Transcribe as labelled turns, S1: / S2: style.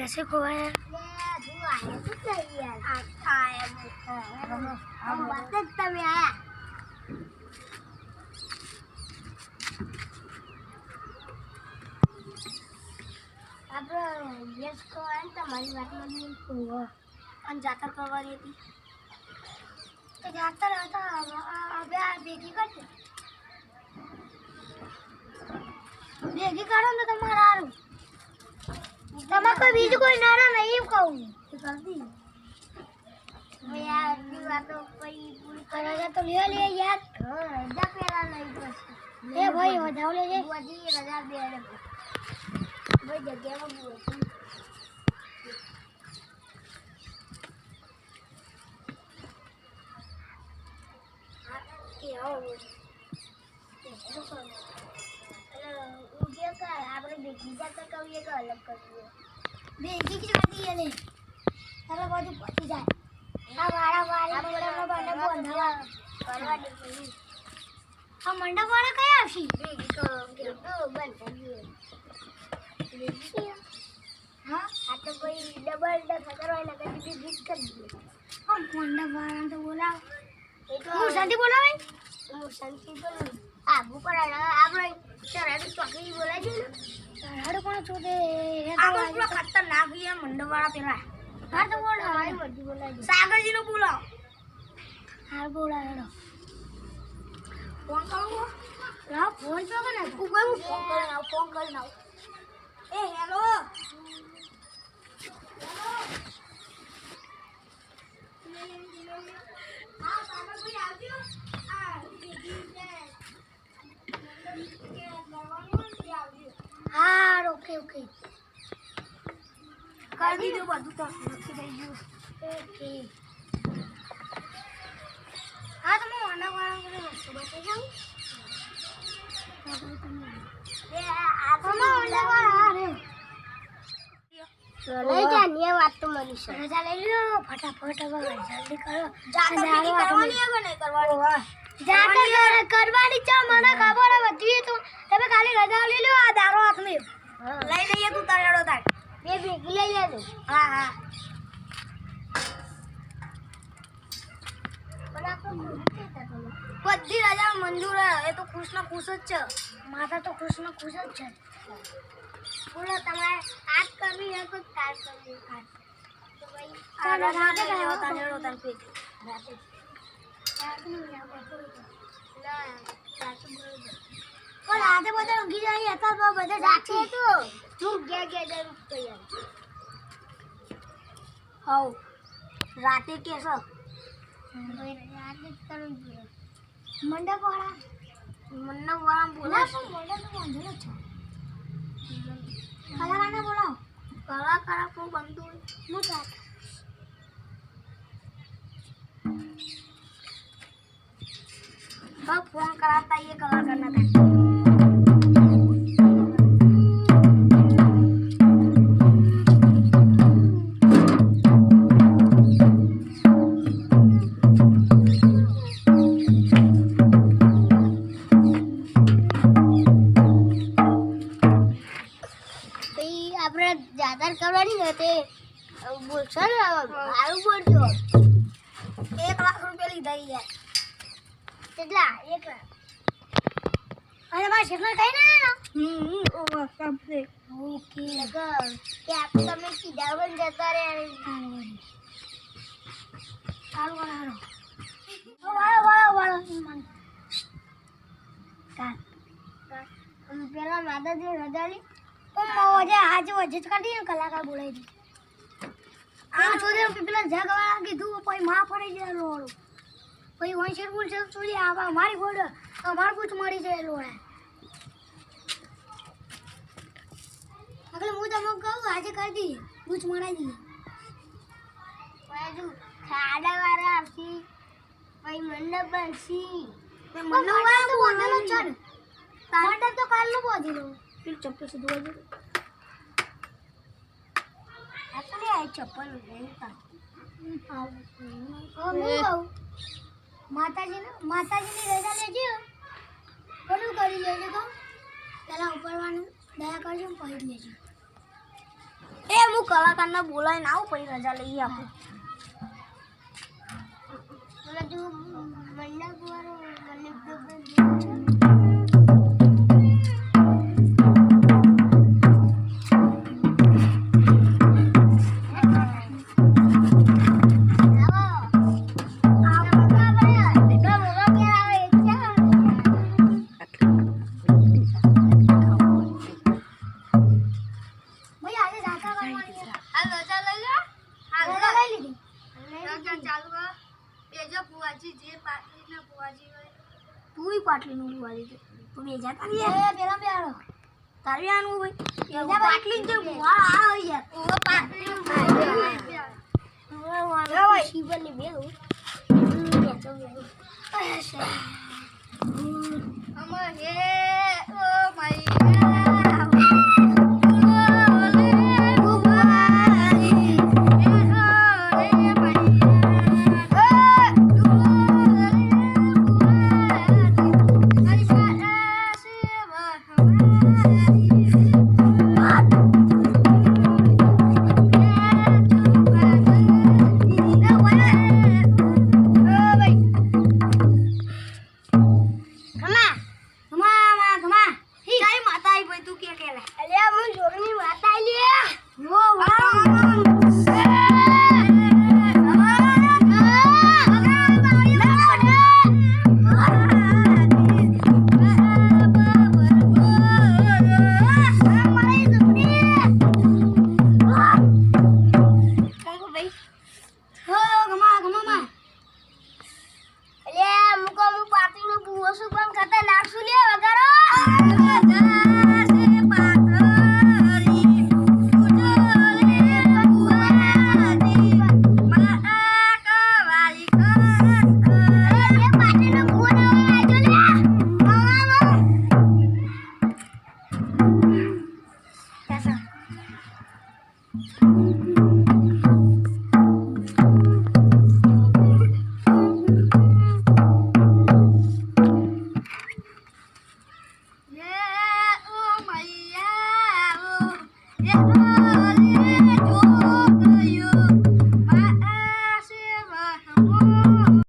S1: कैसे खोया તમારી વાતમાં જાતર કરવાની હતી તો જાતર હતા હવે આ ભેગી કરજો ભેગી કરો ને તમારે સારું તમારે કોઈ બીજું કોઈ નારા નહીં એમ કહું કરતી યાર વાતો કોઈ પૂરી કરે તો લે લે યાર રજા પેલા નહીં પડશે એ ભાઈ વધાવ લેજે બધી રજા બે ભાઈ જગ્યામાં બોલ આપણે ભેગી જાતર કરીએ કે અલગ કરીએ ભેગી જ કરીએ ને તારે બધું પતી જાય આ વાળા વાળી આ મંડપ વાળા કયા આવશે ભેગી કરો બંધ કરીએ હા આ તો કોઈ ડબલ ખતરો હોય ને કદી ભેગી કરી દઈએ હા મંડપ વાળા તો બોલાવ હું શાંતિ બોલાવે હું શાંતિ બોલું આગુ પર આપણે ચરાડું ચોકી બોલાય છે ને ચરાડું કોણ છો તે આપણે પૂરા ખતરનાક છે મંડપવાળા પેલા હા તો બોલ હારી મરજી બોલાય સાગરજીનો બોલાવ હાર બોલાવેલો ફોન કરો લાવ ફોન તો કે ના તું કોઈ ફોન કરી નાવ એ હેલો હા સાગર ભાઈ આવજો હા ઓકે ઓકે કરી દીધું બધું તો લખી દઈ ગયું ઓકે હા તો હું વાળા કરે વસ્તુ બતાવી જાઉં એ આ તો વાળા રે લઈ જા ને વાત તો મળી છે રજા લઈ લો ફટાફટ હવે જલ્દી કરો જાતર કરવાની છે કે નહીં કરવાની જાતર કરવાની છે મને ખબર હતી તો તમે ખાલી રજા લઈ લો આ દારો હાથમાં લઈ લઈએ તું તારેડો તાર બે ભેગી લઈ લેજો હા હા બધી રજા મંજૂર એ તો ખુશ ને ખુશ જ છે માતા તો ખુશ ને ખુશ જ છે બોલો તમારે આજ કરવી છે તો કાલ કરવી તો ભાઈ ચાલો રાતે ગયો તારેડો તાર પે રાતે પણ આજે બધા ઊંઘી જાય હતા તો બધા જાગે તો તું ગયા જરૂર તૈયાર હવ રાતે કેસો રાતે તરું મંડપ વાળા બોલા પણ મંડપ તો વાંધો છે કલાકારને બોલાવો કલાકાર કોઈ બનતું હોય હું ફોન કરાતા ये कलाकार ना था આપણે જાતર કરવાની હતી બોલશો ને સારું બોલજો 1 લાખ રૂપિયા લીધા યાર કેટલા 1 લાખ અને મારે કેટલા કઈ ના ઓકે લગર કે આપ તમે સીધા વન જતા રે સારું વાળો પેલા માતાજી રજાલી આજે વજે જ કાઢી ને કલાકાર બોલાવી દી આ છોડે પેલા જગવાળા કીધું પછી માં પડી જાય લોડો પછી વંશર બોલ છે છોડી આવા મારી બોલ અમાર પૂછ મળી જાય લોડા અગલે હું તમને કહું આજે કરી દઈએ પૂછ મરાઈ દઈએ બાજુ ખાડા વાળા આવશી પછી મંડપ બનશી મંડપ વાળા તો બોલેલો છે ને મંડપ તો કાલનું બોધેલો फिर चप्पल से धोआ दे अपने आई चप्पल नहीं था माताजी ने रजा लेजे करू કરી લેજે તો પેલા ઉપરવાનું દયા કરજો પછી લેજો એ હું કલાકારને બોલાવીને આવું પછી રજા લઈએ આપણે પાટલી નું બોલી છે તો બે જા પેલા બે આવો તારી આનું ભાઈ બે પાટલી જે વાહ આ યાર ઓ પાટલી નું ભાઈ શિવલી બે